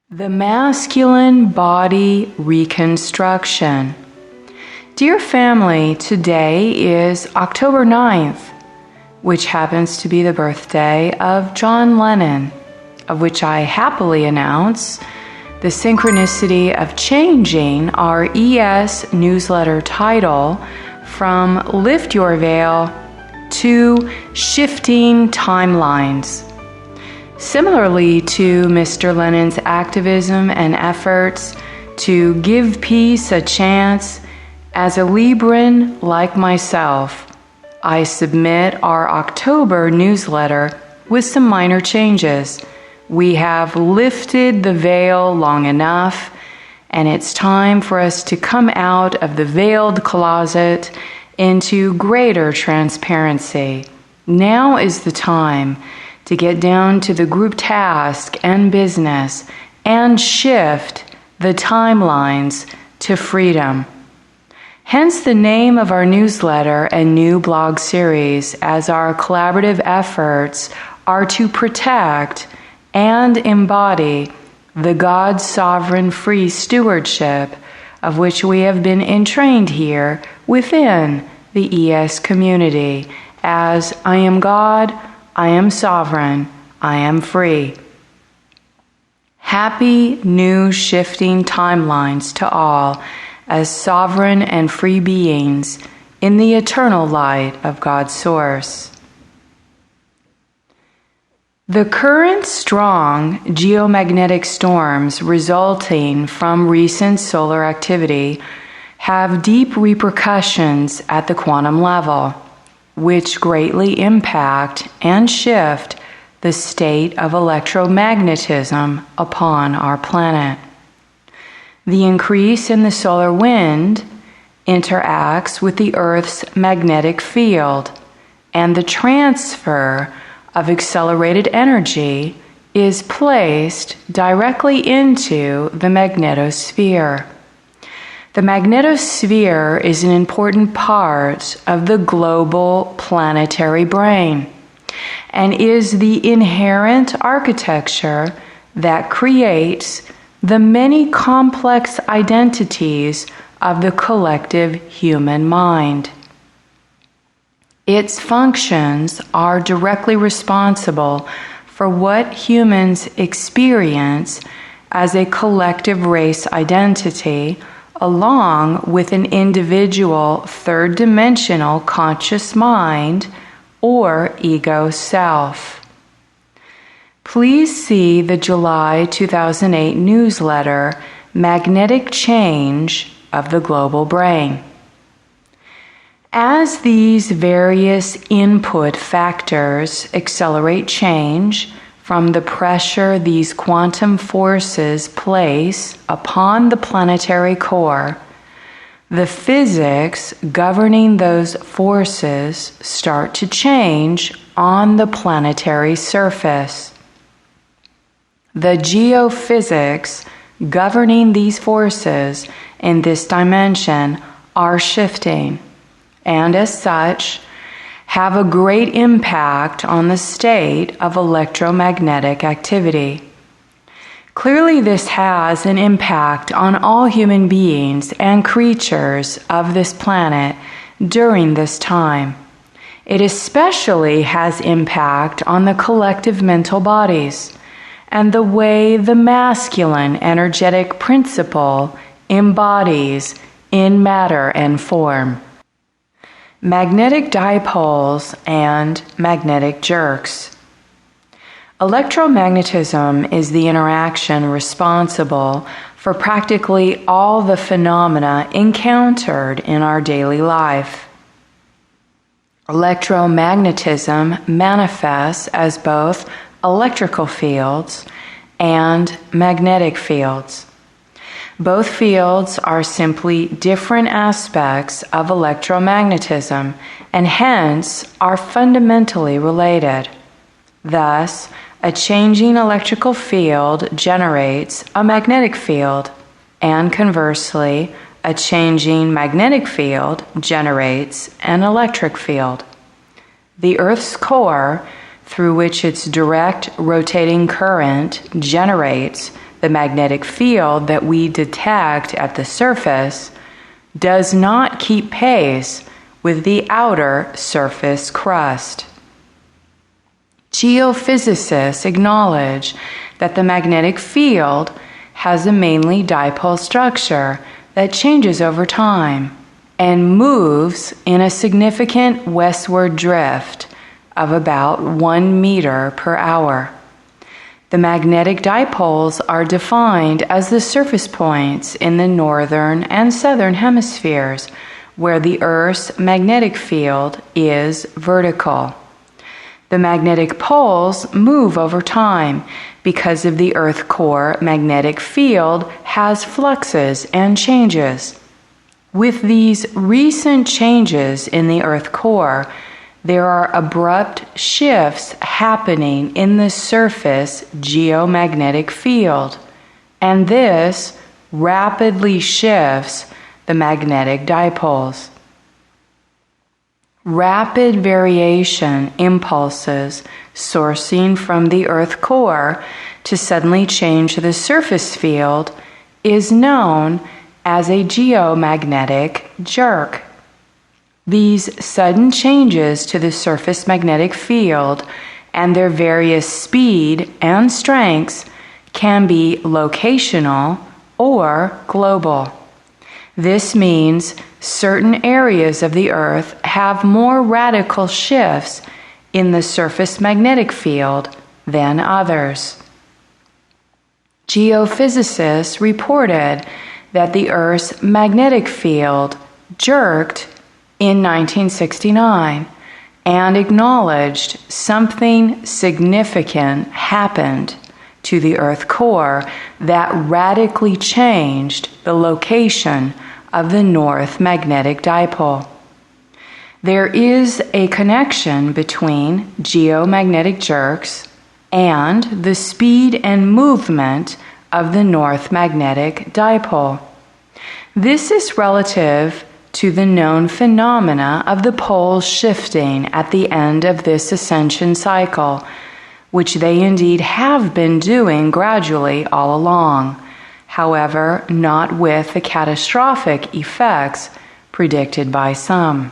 The masculine body reconstruction. Dear family, today is October 9th, which happens to be the birthday of John Lennon, of which I happily announce the synchronicity of changing our ES newsletter title from Lift Your Veil to Shifting Timelines. Similarly to Mr. Lennon's activism and efforts to give peace a chance, as a Libran like myself, I submit our October newsletter with some minor changes. We have lifted the veil long enough, and it's time for us to come out of the veiled closet into greater transparency. Now is the time to get down to the group task and business and shift the timelines to freedom. Hence the name of our newsletter and new blog series, as our collaborative efforts are to protect and embody the God-sovereign free stewardship of which we have been entrained here within the ES community as I am God, I am sovereign, I am free. Happy new shifting timelines to all as sovereign and free beings in the eternal light of God's source. The current strong geomagnetic storms resulting from recent solar activity have deep repercussions at the quantum level, which greatly impact and shift the state of electromagnetism upon our planet. The increase in the solar wind interacts with the Earth's magnetic field, and the transfer of accelerated energy is placed directly into the magnetosphere. The magnetosphere is an important part of the global planetary brain and is the inherent architecture that creates the many complex identities of the collective human mind. Its functions are directly responsible for what humans experience as a collective race identity, along with an individual third-dimensional conscious mind or ego self. Please see the July 2008 newsletter, Magnetic Change of the Global Brain. As these various input factors accelerate change from the pressure these quantum forces place upon the planetary core, the physics governing those forces start to change on the planetary surface. The geophysics governing these forces in this dimension are shifting, and as such, have a great impact on the state of electromagnetic activity. Clearly, this has an impact on all human beings and creatures of this planet during this time. It especially has impact on the collective mental bodies and the way the masculine energetic principle embodies in matter and form. Magnetic dipoles and magnetic jerks. Electromagnetism is the interaction responsible for practically all the phenomena encountered in our daily life. Electromagnetism manifests as both electrical fields and magnetic fields. Both fields are simply different aspects of electromagnetism and hence are fundamentally related. Thus, a changing electrical field generates a magnetic field, and conversely, a changing magnetic field generates an electric field. The Earth's core, through which its direct rotating current generates the magnetic field that we detect at the surface, does not keep pace with the outer surface crust. Geophysicists acknowledge that the magnetic field has a mainly dipole structure that changes over time and moves in a significant westward drift of about 1 meter per hour. The magnetic dipoles are defined as the surface points in the northern and southern hemispheres where the Earth's magnetic field is vertical. The magnetic poles move over time because of the Earth core magnetic field has fluxes and changes. With these recent changes in the Earth core, there are abrupt shifts happening in the surface geomagnetic field, and this rapidly shifts the magnetic dipoles. Rapid variation impulses sourcing from the Earth core to suddenly change the surface field is known as a geomagnetic jerk. These sudden changes to the surface magnetic field and their various speed and strengths can be locational or global. This means certain areas of the Earth have more radical shifts in the surface magnetic field than others. Geophysicists reported that the Earth's magnetic field jerked in 1969 and acknowledged something significant happened to the Earth core that radically changed the location of the North magnetic dipole. There is a connection between geomagnetic jerks and the speed and movement of the North magnetic dipole. This is relative to the known phenomena of the poles shifting at the end of this ascension cycle, which they indeed have been doing gradually all along, however, not with the catastrophic effects predicted by some.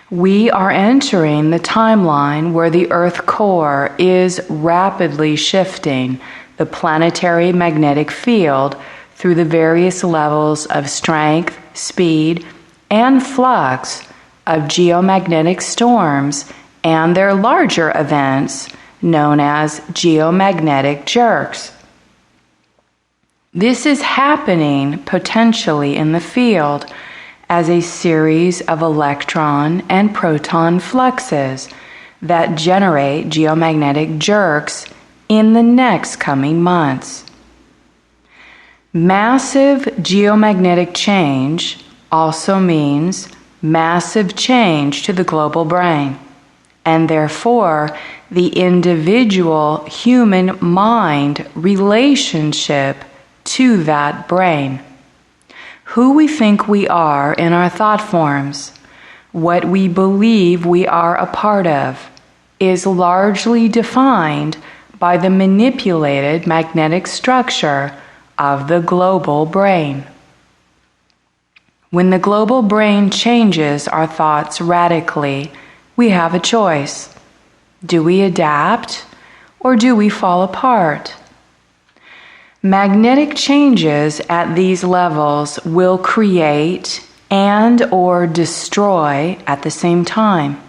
We are entering the timeline where the Earth core is rapidly shifting the planetary magnetic field through the various levels of strength, speed, and flux of geomagnetic storms and their larger events known as geomagnetic jerks. This is happening potentially in the field as a series of electron and proton fluxes that generate geomagnetic jerks in the next coming months. Massive geomagnetic change also means massive change to the global brain, and therefore the individual human mind relationship to that brain. Who we think we are in our thought forms, what we believe we are a part of, is largely defined by the manipulated magnetic structure of the global brain. When the global brain changes our thoughts radically, we have a choice. Do we adapt or do we fall apart? Magnetic changes at these levels will create and or destroy at the same time.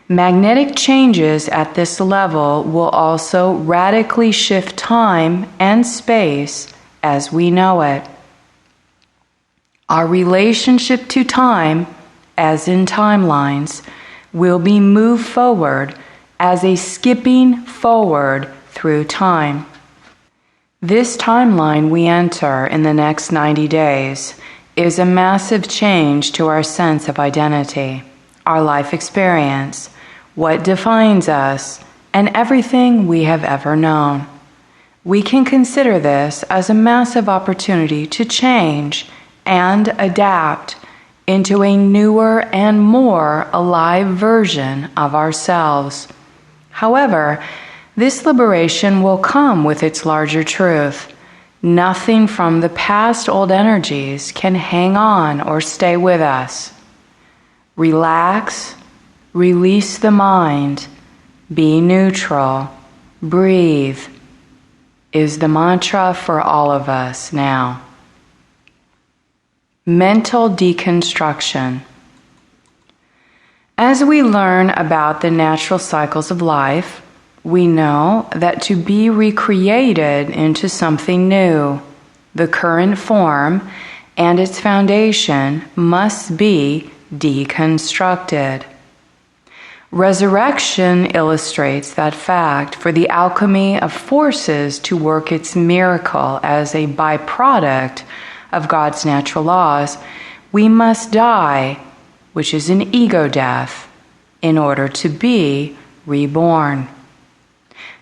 Magnetic changes at this level will also radically shift time and space as we know it. Our relationship to time, as in timelines, will be moved forward as a skipping forward through time. This timeline we enter in the next 90 days is a massive change to our sense of identity, our life experience, what defines us, and everything we have ever known. We can consider this as a massive opportunity to change and adapt into a newer and more alive version of ourselves. However, this liberation will come with its larger truth Nothing from the past old energies can hang on or stay with us. Relax, release the mind, be neutral, breathe, is the mantra for all of us now. Mental deconstruction. As we learn about the natural cycles of life, we know that to be recreated into something new, the current form and its foundation must be deconstructed. Resurrection illustrates that fact, for the alchemy of forces to work its miracle as a byproduct of God's natural laws, we must die, which is an ego death, in order to be reborn.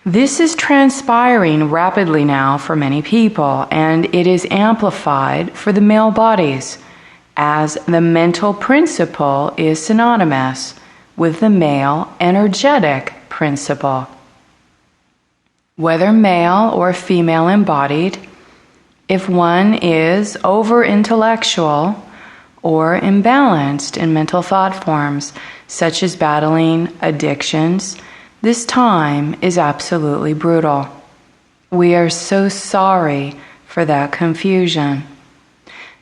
This is transpiring rapidly now for many people, and it is amplified for the male bodies, as the mental principle is synonymous with the male energetic principle. Whether male or female embodied, if one is over-intellectual or imbalanced in mental thought forms, such as battling addictions, this time is absolutely brutal. We are so sorry for that confusion.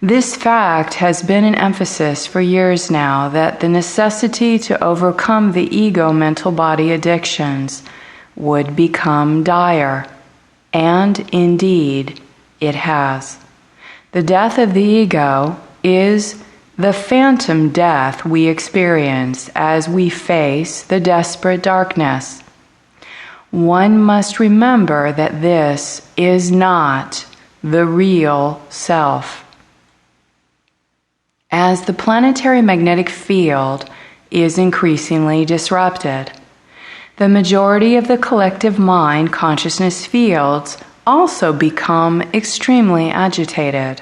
This fact has been an emphasis for years now, that the necessity to overcome the ego mental body addictions would become dire, and indeed it has. The death of the ego is the phantom death we experience as we face the desperate darkness. One must remember that this is not the real self. As the planetary magnetic field is increasingly disrupted, the majority of the collective mind consciousness fields also become extremely agitated.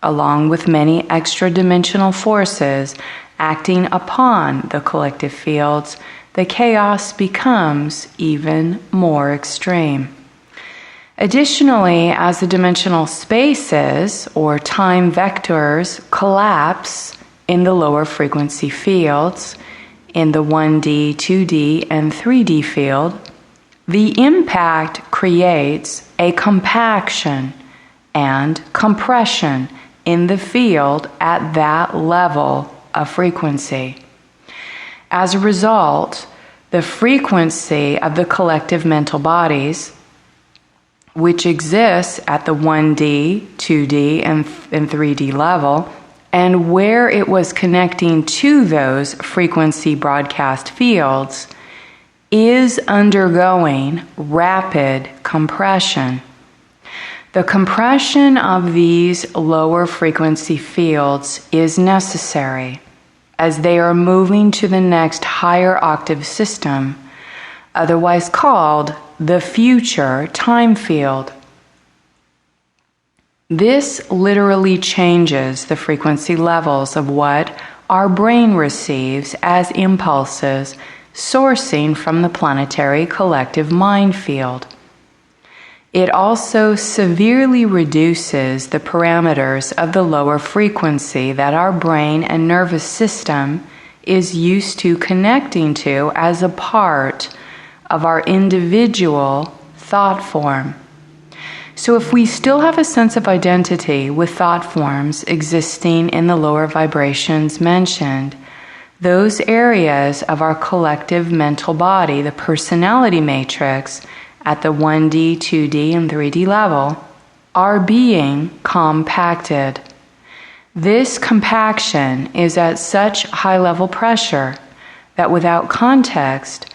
Along with many extra-dimensional forces acting upon the collective fields, the chaos becomes even more extreme. Additionally, as the dimensional spaces or time vectors collapse in the lower frequency fields, in the 1D, 2D, and 3D field, the impact creates a compaction and compression in the field at that level of frequency. As a result, the frequency of the collective mental bodies, which exists at the 1D, 2D, and 3D level, and where it was connecting to those frequency broadcast fields, is undergoing rapid compression. The compression of these lower frequency fields is necessary as they are moving to the next higher octave system, otherwise called the future time field. This literally changes the frequency levels of what our brain receives as impulses sourcing from the planetary collective mind field. It also severely reduces the parameters of the lower frequency that our brain and nervous system is used to connecting to as a part of our individual thought form. So if we still have a sense of identity with thought forms existing in the lower vibrations mentioned, those areas of our collective mental body, the personality matrix, at the 1D, 2D, and 3D level, are being compacted. This compaction is at such high-level pressure that without context,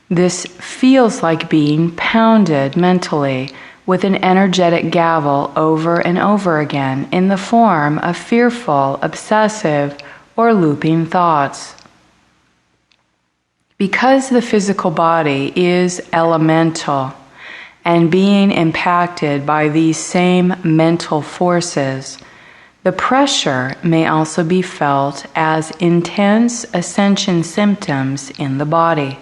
this feels like being pounded mentally with an energetic gavel over and over again in the form of fearful, obsessive, or looping thoughts. Because the physical body is elemental and being impacted by these same mental forces, the pressure may also be felt as intense ascension symptoms in the body.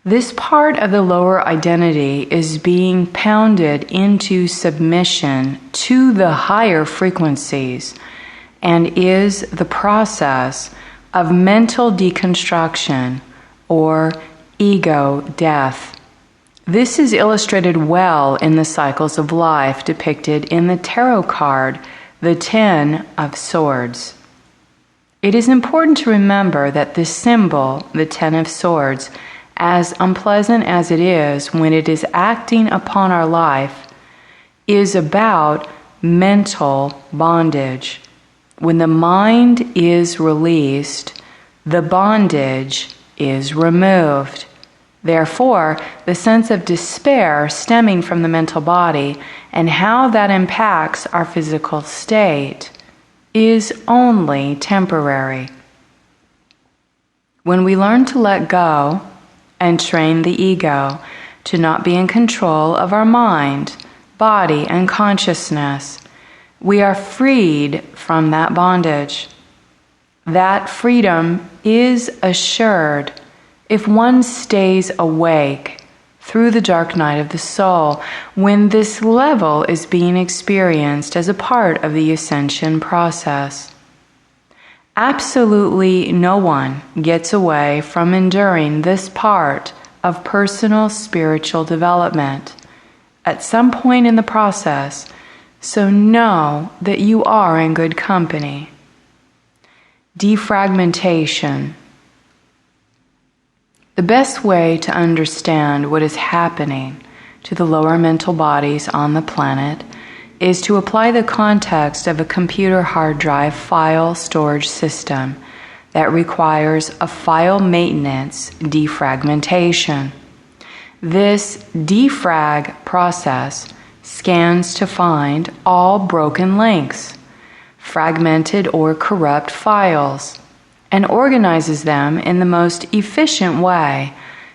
This part of the lower identity is being pounded into submission to the higher frequencies and is the process of mental deconstruction or ego death. This is illustrated well in the cycles of life depicted in the tarot card, the Ten of Swords. It is important to remember that this symbol, the Ten of Swords, as unpleasant as it is when it is acting upon our life, is about mental bondage. When the mind is released, the bondage is removed. Therefore, the sense of despair stemming from the mental body and how that impacts our physical state is only temporary. When we learn to let go and train the ego to not be in control of our mind, body, and consciousness, we are freed from that bondage. That freedom is assured if one stays awake through the dark night of the soul when this level is being experienced as a part of the ascension process. Absolutely no one gets away from enduring this part of personal spiritual development at some point in the process, so know that you are in good company. Defragmentation. The best way to understand what is happening to the lower mental bodies on the planet is to apply the context of a computer hard drive file storage system that requires a file maintenance defragmentation. This defrag process scans to find all broken links, fragmented or corrupt files, and organizes them in the most efficient way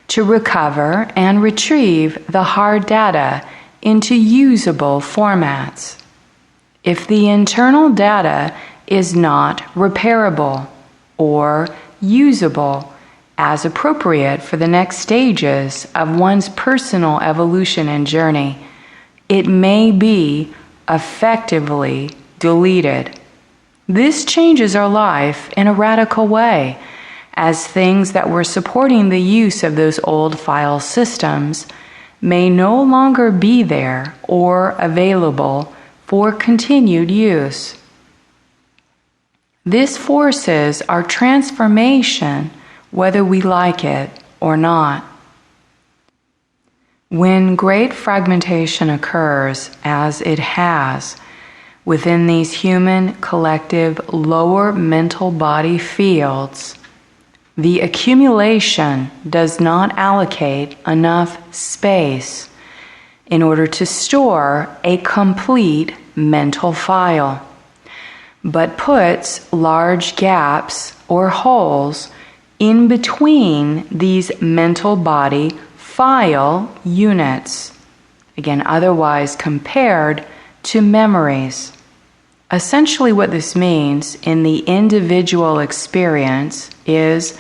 to recover and retrieve the hard data into usable formats. If the internal data is not repairable or usable as appropriate for the next stages of one's personal evolution and journey, it may be effectively deleted. This changes our life in a radical way, as things that were supporting the use of those old file systems may no longer be there or available for continued use. This forces our transformation whether we like it or not. When great fragmentation occurs, as it has, within these human collective lower mental body fields, the accumulation does not allocate enough space in order to store a complete mental file, but puts large gaps or holes in between these mental body file units, again, otherwise compared to memories. Essentially what this means in the individual experience is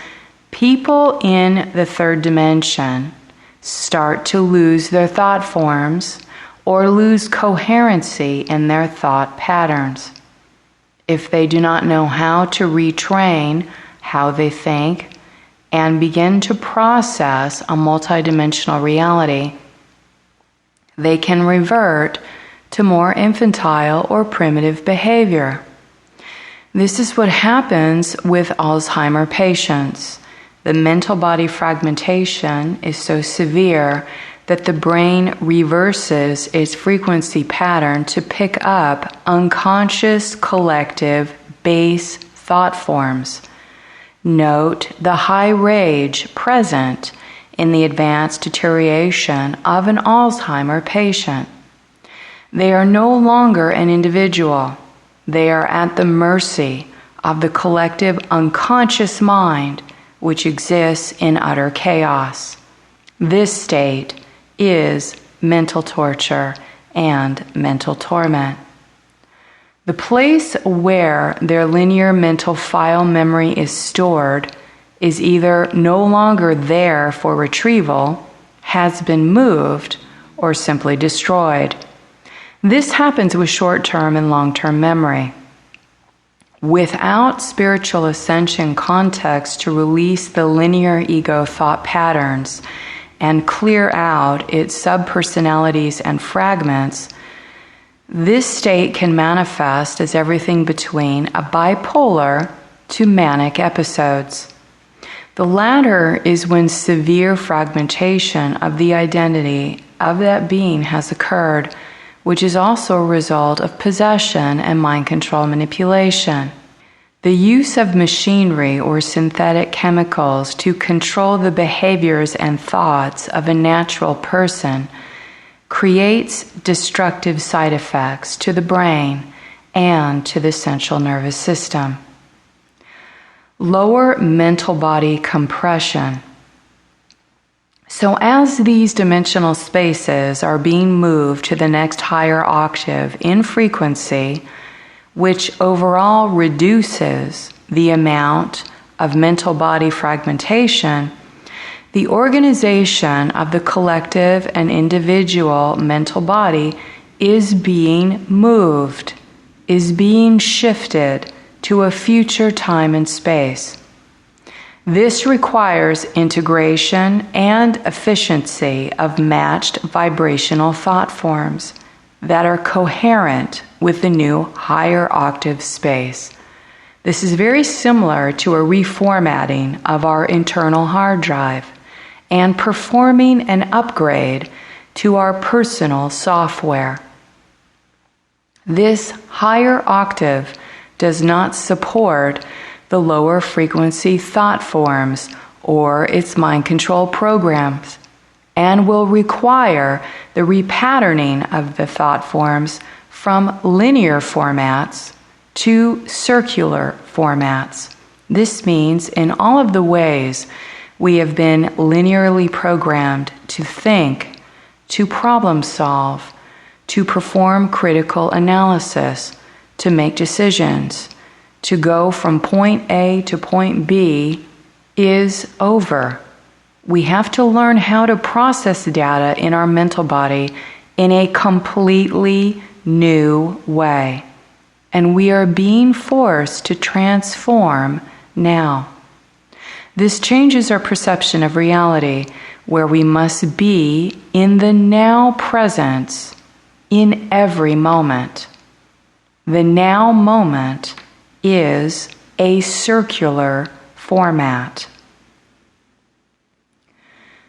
people in the third dimension start to lose their thought forms or lose coherency in their thought patterns. If they do not know how to retrain how they think and begin to process a multidimensional reality, they can revert to more infantile or primitive behavior. This is what happens with Alzheimer patients. The mental body fragmentation is so severe that the brain reverses its frequency pattern to pick up unconscious collective base thought forms. Note the high rage present in the advanced deterioration of an Alzheimer patient. They are no longer an individual. They are at the mercy of the collective unconscious mind, which exists in utter chaos. This state is mental torture and mental torment. The place where their linear mental file memory is stored is either no longer there for retrieval, has been moved, or simply destroyed. This happens with short-term and long-term memory. Without spiritual ascension context to release the linear ego thought patterns and clear out its subpersonalities and fragments, this state can manifest as everything between a bipolar to manic episodes. The latter is when severe fragmentation of the identity of that being has occurred, which is also a result of possession and mind control manipulation. The use of machinery or synthetic chemicals to control the behaviors and thoughts of a natural person creates destructive side effects to the brain and to the central nervous system. Lower mental body compression. So as these dimensional spaces are being moved to the next higher octave in frequency, which overall reduces the amount of mental body fragmentation, the organization of the collective and individual mental body is being moved, is being shifted to a future time and space. This requires integration and efficiency of matched vibrational thought forms that are coherent with the new higher octave space. This is very similar to a reformatting of our internal hard drive and performing an upgrade to our personal software. This higher octave does not support the lower frequency thought forms or its mind control programs, and will require the repatterning of the thought forms from linear formats to circular formats. This means in all of the ways we have been linearly programmed to think, to problem solve, to perform critical analysis, to make decisions, to go from point A to point B is over. We have to learn how to process data in our mental body in a completely new way. And we are being forced to transform now. This changes our perception of reality, where we must be in the now presence in every moment. The now moment is a circular format.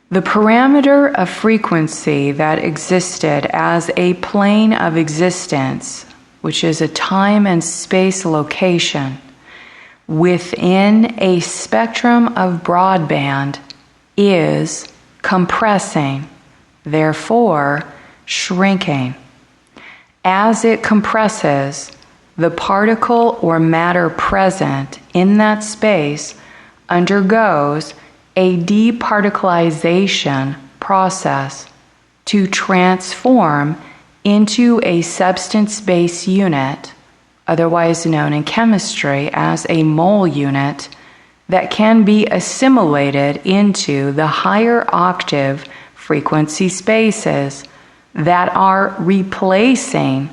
The parameter of frequency that existed as a plane of existence, which is a time and space location, within a spectrum of broadband, is compressing, therefore shrinking. As it compresses, the particle or matter present in that space undergoes a departicleization process to transform into a substance-based unit, otherwise known in chemistry as a mole unit, that can be assimilated into the higher octave frequency spaces that are replacing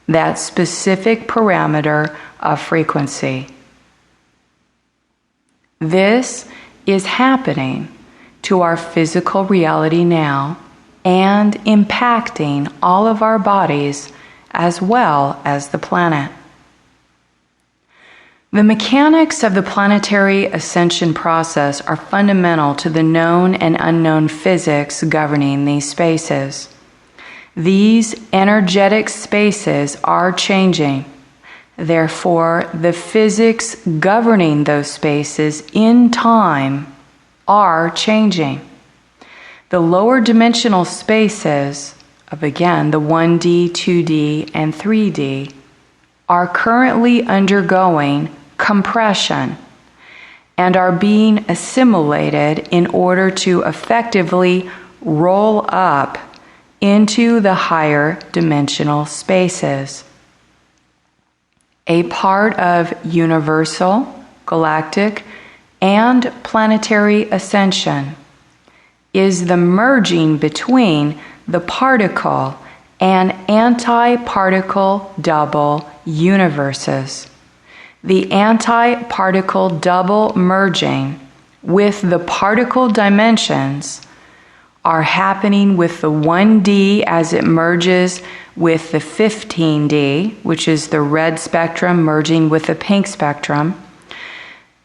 that specific parameter of frequency. This is happening to our physical reality now and impacting all of our bodies as well as the planet. The mechanics of the planetary ascension process are fundamental to the known and unknown physics governing these spaces. These energetic spaces are changing. Therefore, the physics governing those spaces in time are changing. The lower dimensional spaces of, again, the 1D, 2D, and 3D are currently undergoing compression and are being assimilated in order to effectively roll up into the higher dimensional spaces. A part of universal, galactic, and planetary ascension is the merging between the particle and anti-particle double universes. The anti-particle double merging with the particle dimensions are happening with the 1D as it merges with the 15D, which is the red spectrum merging with the pink spectrum.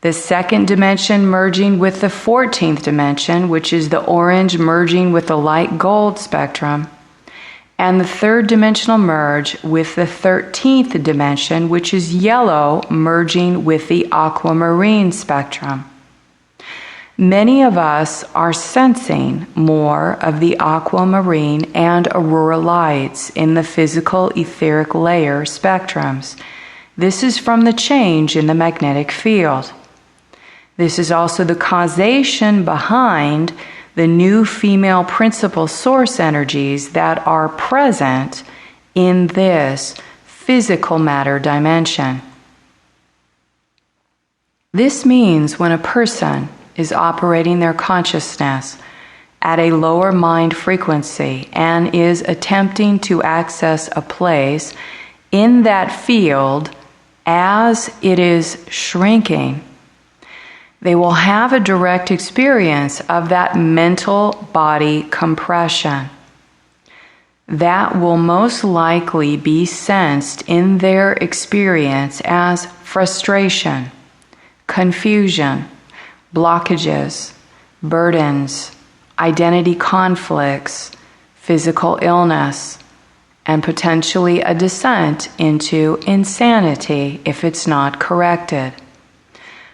The second dimension merging with the 14th dimension, which is the orange merging with the light gold spectrum. And the third dimensional merge with the 13th dimension, which is yellow merging with the aquamarine spectrum. Many of us are sensing more of the aquamarine and aurora lights in the physical etheric layer spectrums. This is from the change in the magnetic field. This is also the causation behind the new female principal source energies that are present in this physical matter dimension. This means when a person is operating their consciousness at a lower mind frequency and is attempting to access a place in that field as it is shrinking, they will have a direct experience of that mental body compression. That will most likely be sensed in their experience as frustration, confusion, blockages, burdens, identity conflicts, physical illness, and potentially a descent into insanity if it's not corrected.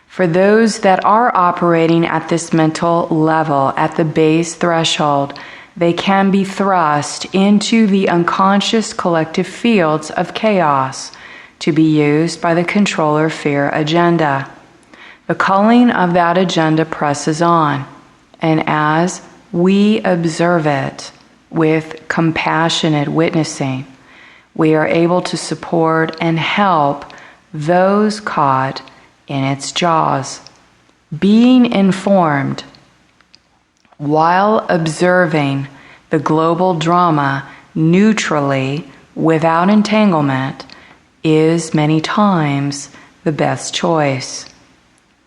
For those that are operating at this mental level, at the base threshold, they can be thrust into the unconscious collective fields of chaos to be used by the controller fear agenda. The culling of that agenda presses on, and as we observe it with compassionate witnessing, we are able to support and help those caught in its jaws. Being informed while observing the global drama neutrally without entanglement is many times the best choice.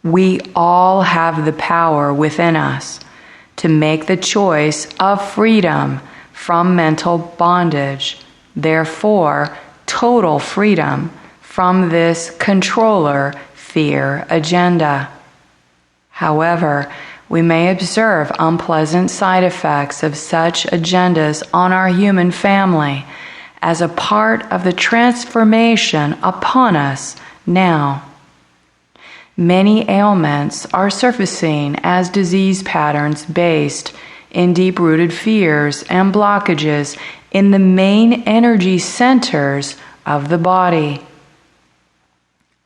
We all have the power within us to make the choice of freedom from mental bondage, therefore total freedom from this controller fear agenda. However, we may observe unpleasant side effects of such agendas on our human family as a part of the transformation upon us now. Many ailments are surfacing as disease patterns based in deep-rooted fears and blockages in the main energy centers of the body.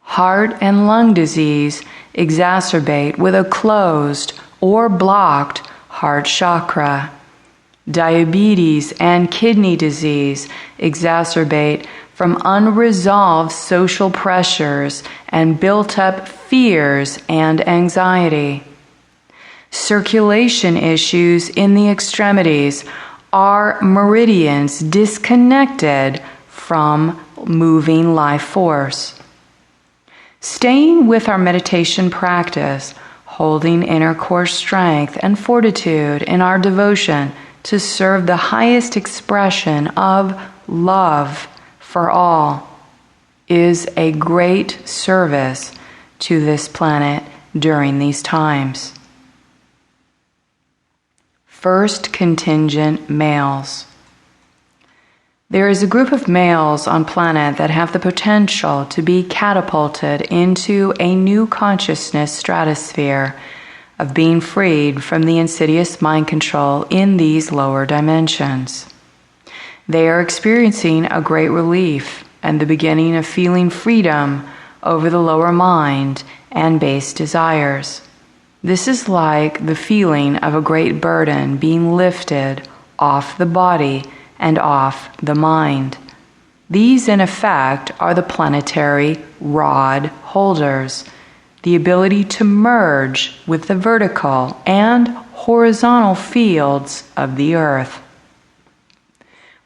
Heart and lung disease exacerbate with a closed or blocked heart chakra. Diabetes and kidney disease exacerbate from unresolved social pressures and built-up fears and anxiety. Circulation issues in the extremities are meridians disconnected from moving life force. Staying with our meditation practice, holding inner core strength and fortitude in our devotion to serve the highest expression of love for all, is a great service to this planet during these times. First contingent males. There is a group of males on planet that have the potential to be catapulted into a new consciousness stratosphere of being freed from the insidious mind control in these lower dimensions. They are experiencing a great relief and the beginning of feeling freedom over the lower mind and base desires. This is like the feeling of a great burden being lifted off the body and off the mind. These, in effect, are the planetary rod holders, the ability to merge with the vertical and horizontal fields of the earth.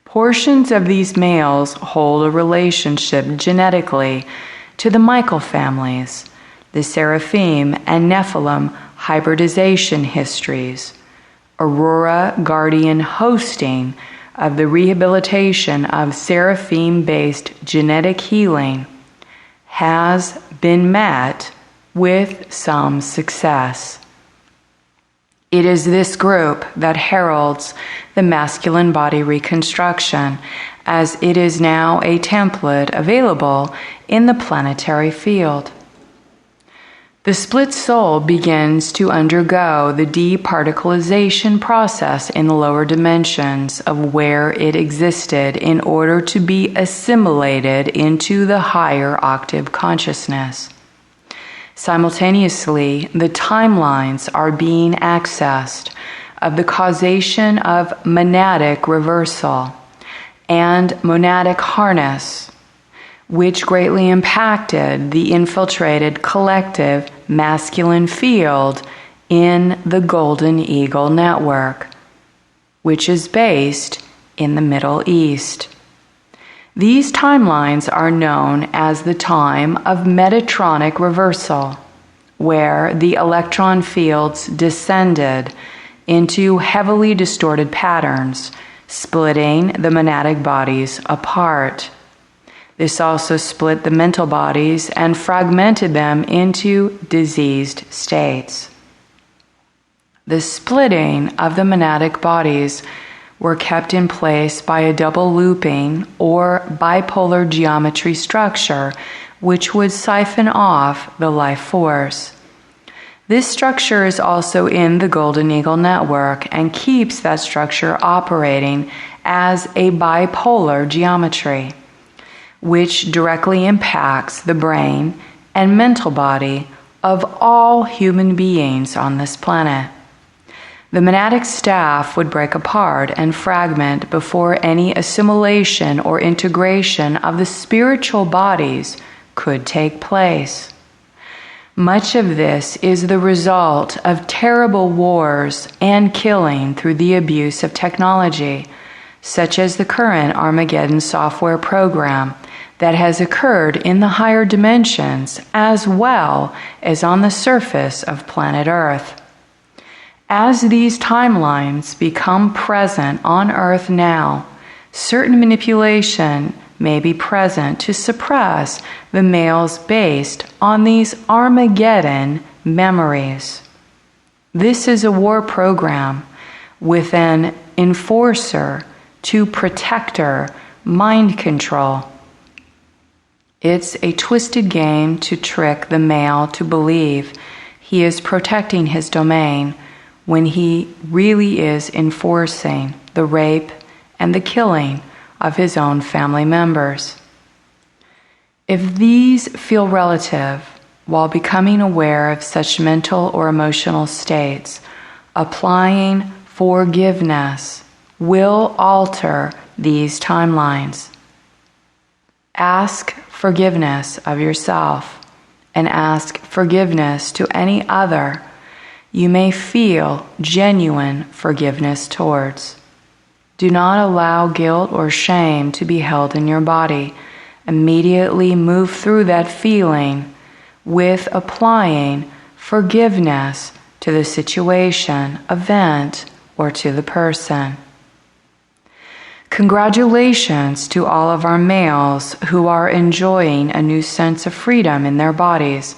Portions of these males hold a relationship genetically to the Michael families, the Seraphim and Nephilim hybridization histories, Aurora Guardian hosting of the rehabilitation of Seraphim-based genetic healing has been met with some success. It is this group that heralds the masculine body reconstruction, as it is now a template available in the planetary field. The split soul begins to undergo the departicleization process in the lower dimensions of where it existed in order to be assimilated into the higher octave consciousness. Simultaneously, the timelines are being accessed of the causation of monadic reversal and monadic harness, which greatly impacted the infiltrated collective masculine field in the Golden Eagle Network, which is based in the Middle East. These timelines are known as the time of Metatronic reversal, where the electron fields descended into heavily distorted patterns, splitting the monadic bodies apart. This also split the mental bodies and fragmented them into diseased states. The splitting of the monadic bodies were kept in place by a double looping or bipolar geometry structure, which would siphon off the life force. This structure is also in the Golden Eagle Network and keeps that structure operating as a bipolar geometry, which directly impacts the brain and mental body of all human beings on this planet. The monadic staff would break apart and fragment before any assimilation or integration of the spiritual bodies could take place. Much of this is the result of terrible wars and killing through the abuse of technology, such as the current Armageddon software program that has occurred in the higher dimensions as well as on the surface of planet Earth. As these timelines become present on Earth now, certain manipulation may be present to suppress the males based on these Armageddon memories. This is a war program with an enforcer to protector mind control. It's a twisted game to trick the male to believe he is protecting his domain when he really is enforcing the rape and the killing of his own family members. If these feel relative while becoming aware of such mental or emotional states, applying forgiveness will alter these timelines. Ask forgiveness of yourself and ask forgiveness to any other you may feel genuine forgiveness towards. Do not allow guilt or shame to be held in your body. Immediately move through that feeling with applying forgiveness to the situation, event, or to the person. Congratulations to all of our males who are enjoying a new sense of freedom in their bodies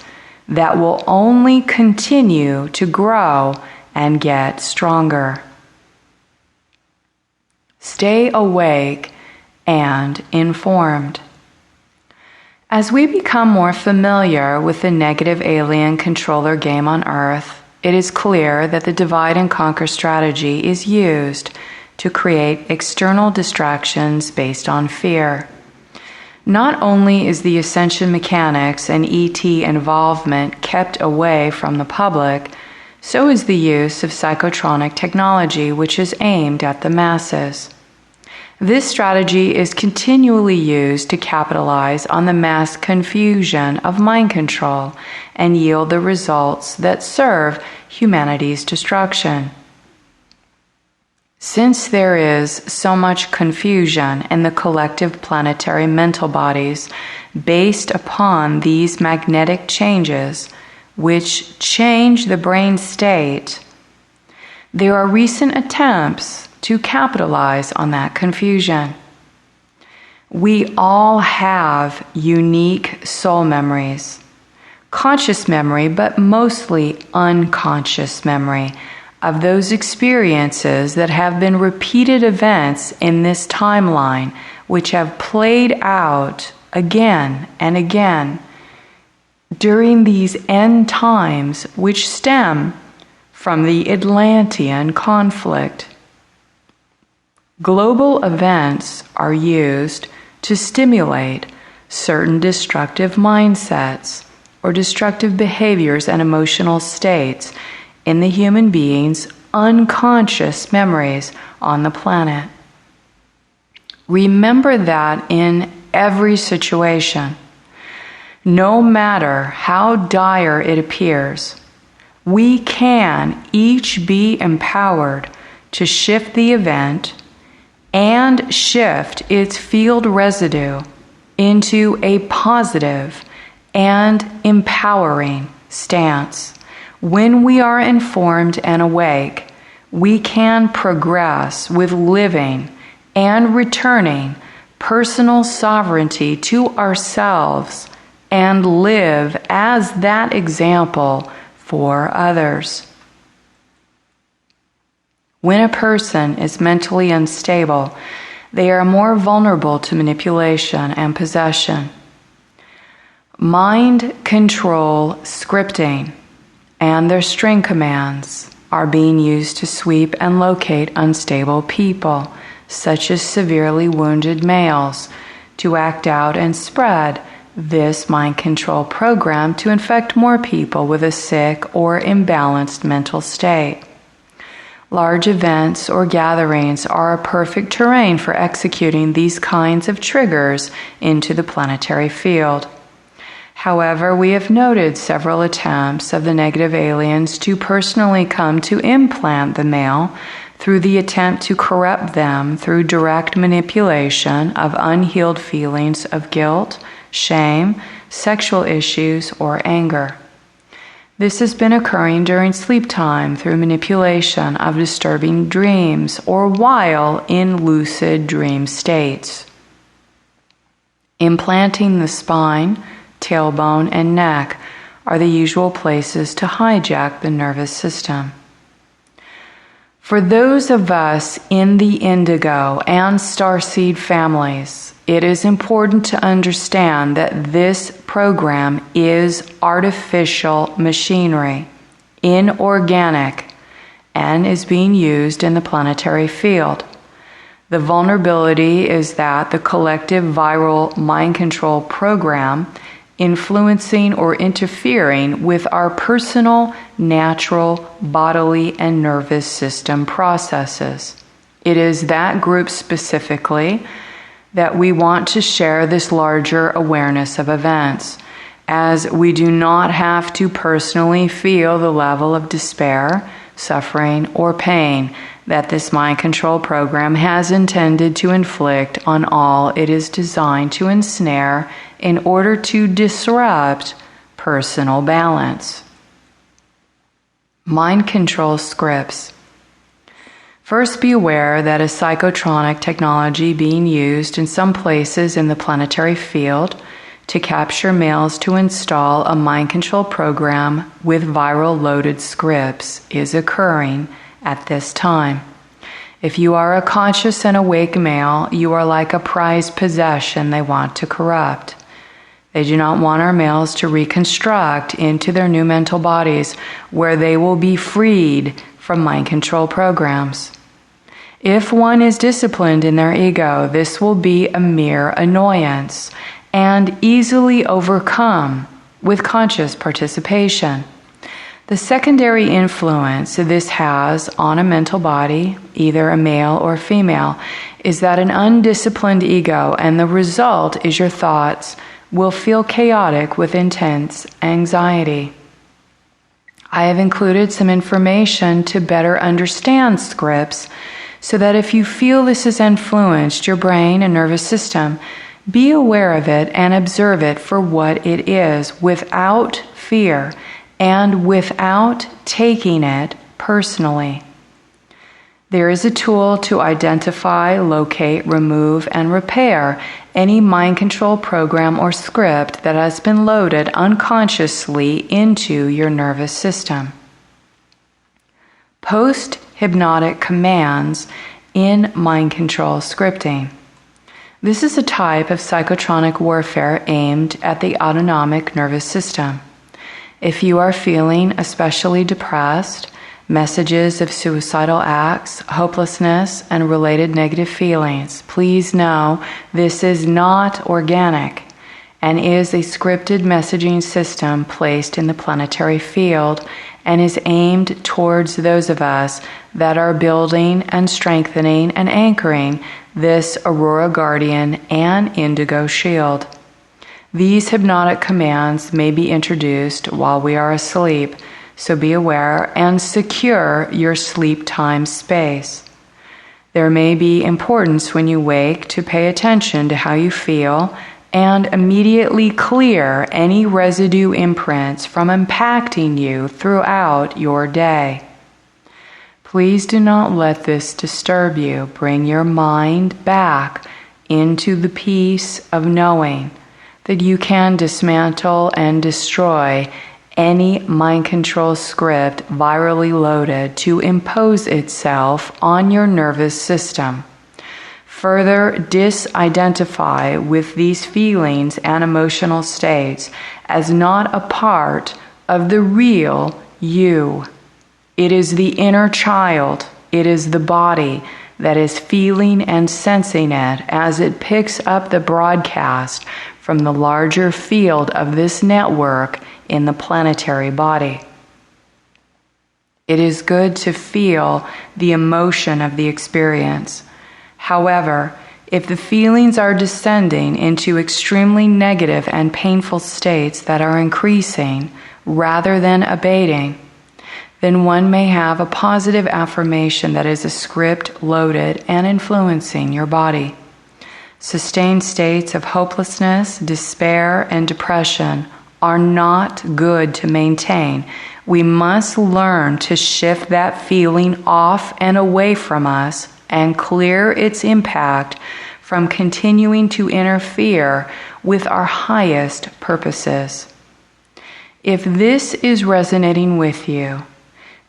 that will only continue to grow and get stronger. Stay awake and informed. As we become more familiar with the negative alien controller game on Earth, it is clear that the divide and conquer strategy is used to create external distractions based on fear. Not only is the ascension mechanics and ET involvement kept away from the public, so is the use of psychotronic technology, which is aimed at the masses. This strategy is continually used to capitalize on the mass confusion of mind control and yield the results that serve humanity's destruction. Since there is so much confusion in the collective planetary mental bodies based upon these magnetic changes, which change the brain state, there are recent attempts to capitalize on that confusion. We all have unique soul memories, conscious memory, but mostly unconscious memory of those experiences that have been repeated events in this timeline, which have played out again and again during these end times, which stem from the Atlantean conflict. Global events are used to stimulate certain destructive mindsets or destructive behaviors and emotional states in the human being's unconscious memories on the planet. Remember that in every situation, no matter how dire it appears, we can each be empowered to shift the event and shift its field residue into a positive and empowering stance. When we are informed and awake, we can progress with living and returning personal sovereignty to ourselves and live as that example for others. When a person is mentally unstable, they are more vulnerable to manipulation and possession. Mind control scripting and their string commands are being used to sweep and locate unstable people, such as severely wounded males, to act out and spread this mind control program to infect more people with a sick or imbalanced mental state. Large events or gatherings are a perfect terrain for executing these kinds of triggers into the planetary field. However, we have noted several attempts of the negative aliens to personally come to implant the male through the attempt to corrupt them through direct manipulation of unhealed feelings of guilt, shame, sexual issues, or anger. This has been occurring during sleep time through manipulation of disturbing dreams or while in lucid dream states. Implanting the spine, tailbone, and neck are the usual places to hijack the nervous system. For those of us in the indigo and starseed families, it is important to understand that this program is artificial machinery, inorganic, and is being used in the planetary field. The vulnerability is that the collective viral mind control program influencing or interfering with our personal, natural, bodily, and nervous system processes. It is that group specifically that we want to share this larger awareness of events, as we do not have to personally feel the level of despair, suffering, or pain that this mind control program has intended to inflict on all it is designed to ensnare in order to disrupt personal balance. Mind control scripts. First, be aware that a psychotronic technology being used in some places in the planetary field to capture males to install a mind control program with viral loaded scripts is occurring at this time. If you are a conscious and awake male, you are like a prized possession they want to corrupt. They do not want our males to reconstruct into their new mental bodies where they will be freed from mind control programs. If one is disciplined in their ego, this will be a mere annoyance and easily overcome with conscious participation. The secondary influence this has on a mental body, either a male or female, is that an undisciplined ego, and the result is your thoughts, will feel chaotic with intense anxiety. I have included some information to better understand scripts so that if you feel this has influenced your brain and nervous system, be aware of it and observe it for what it is without fear and without taking it personally. There is a tool to identify, locate, remove, and repair any mind control program or script that has been loaded unconsciously into your nervous system. Post-hypnotic commands in mind control scripting. This is a type of psychotronic warfare aimed at the autonomic nervous system. If you are feeling especially depressed, messages of suicidal acts, hopelessness, and related negative feelings, please know this is not organic and is a scripted messaging system placed in the planetary field and is aimed towards those of us that are building and strengthening and anchoring this Aurora Guardian and Indigo Shield. These hypnotic commands may be introduced while we are asleep, so be aware and secure your sleep time space. There may be importance when you wake to pay attention to how you feel and immediately clear any residue imprints from impacting you throughout your day. Please do not let this disturb you. Bring your mind back into the peace of knowing that you can dismantle and destroy any mind control script virally loaded to impose itself on your nervous system. Further, disidentify with these feelings and emotional states as not a part of the real you. It is the inner child, it is the body that is feeling and sensing it as it picks up the broadcast from the larger field of this network in the planetary body. It is good to feel the emotion of the experience. However, if the feelings are descending into extremely negative and painful states that are increasing rather than abating, then one may have a positive affirmation that is a script loaded and influencing your body. Sustained states of hopelessness, despair, and depression are not good to maintain. We must learn to shift that feeling off and away from us and clear its impact from continuing to interfere with our highest purposes. If this is resonating with you,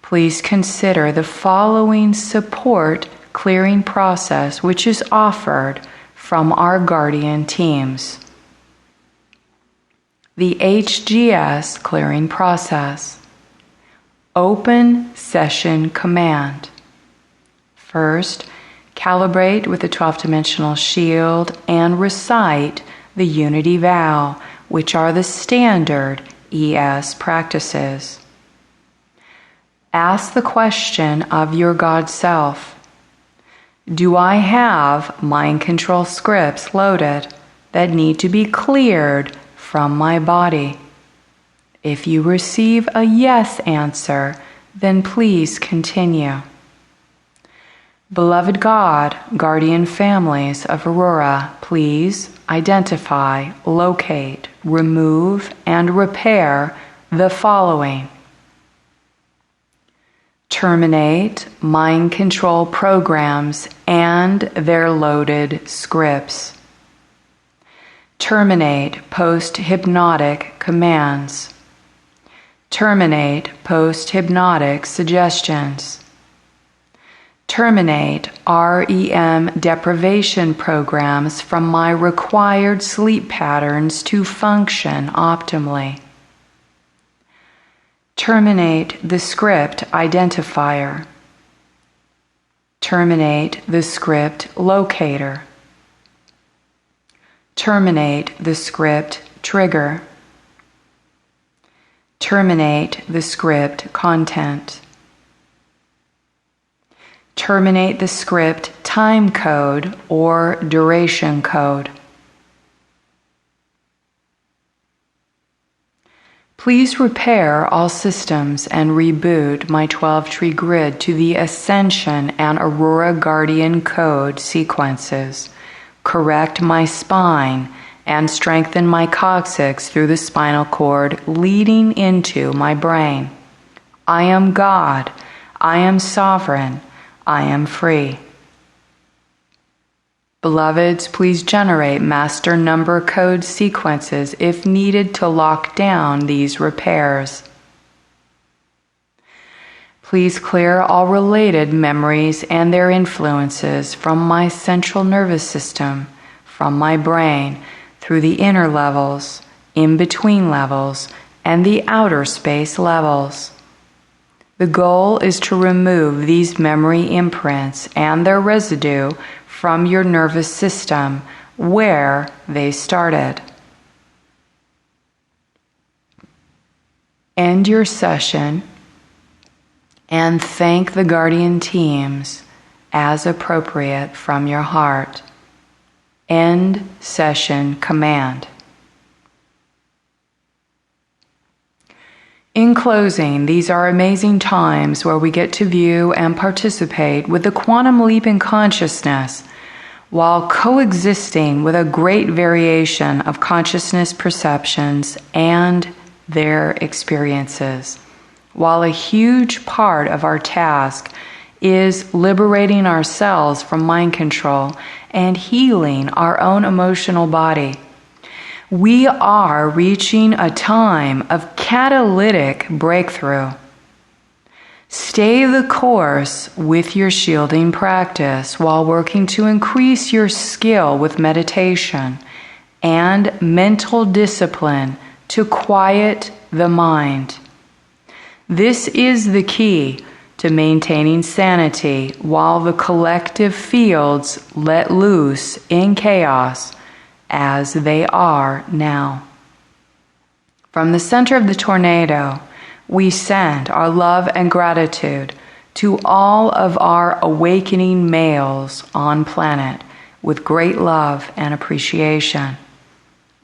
please consider the following support clearing process which is offered from our guardian teams. The HGS clearing process. Open session command. First, calibrate with the 12-dimensional shield and recite the unity vow, which are the standard ES practices. Ask the question of your God self. Do I have mind control scripts loaded that need to be cleared from my body? If you receive a yes answer, then please continue. Beloved God, guardian families of Aurora, please identify, locate, remove, and repair the following. Terminate mind control programs and their loaded scripts. Terminate post-hypnotic commands. Terminate post-hypnotic suggestions. Terminate REM deprivation programs from my required sleep patterns to function optimally. Terminate the script identifier. Terminate the script locator. Terminate the script trigger. Terminate the script content. Terminate the script time code or duration code. Please repair all systems and reboot my 12-tree grid to the Ascension and Aurora Guardian code sequences. Correct my spine and strengthen my coccyx through the spinal cord leading into my brain. I am God. I am sovereign. I am free. Beloveds, please generate master number code sequences if needed to lock down these repairs. Please clear all related memories and their influences from my central nervous system, from my brain, through the inner levels, in-between levels, and the outer space levels. The goal is to remove these memory imprints and their residue from your nervous system where they started. End your session and thank the guardian teams as appropriate from your heart. End session command. In closing, these are amazing times where we get to view and participate with the quantum leap in consciousness while coexisting with a great variation of consciousness perceptions and their experiences. While a huge part of our task is liberating ourselves from mind control and healing our own emotional body, we are reaching a time of catalytic breakthrough. Stay the course with your shielding practice while working to increase your skill with meditation and mental discipline to quiet the mind. This is the key to maintaining sanity while the collective fields let loose in chaos as they are now. From the center of the tornado, we send our love and gratitude to all of our awakening males on planet with great love and appreciation.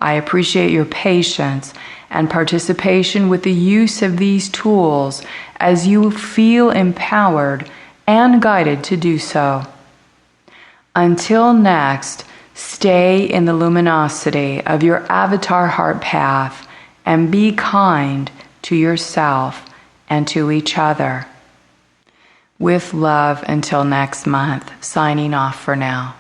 I appreciate your patience and participation with the use of these tools as you feel empowered and guided to do so. Until next, stay in the luminosity of your avatar heart path and be kind to yourself and to each other. With love until next month, signing off for now.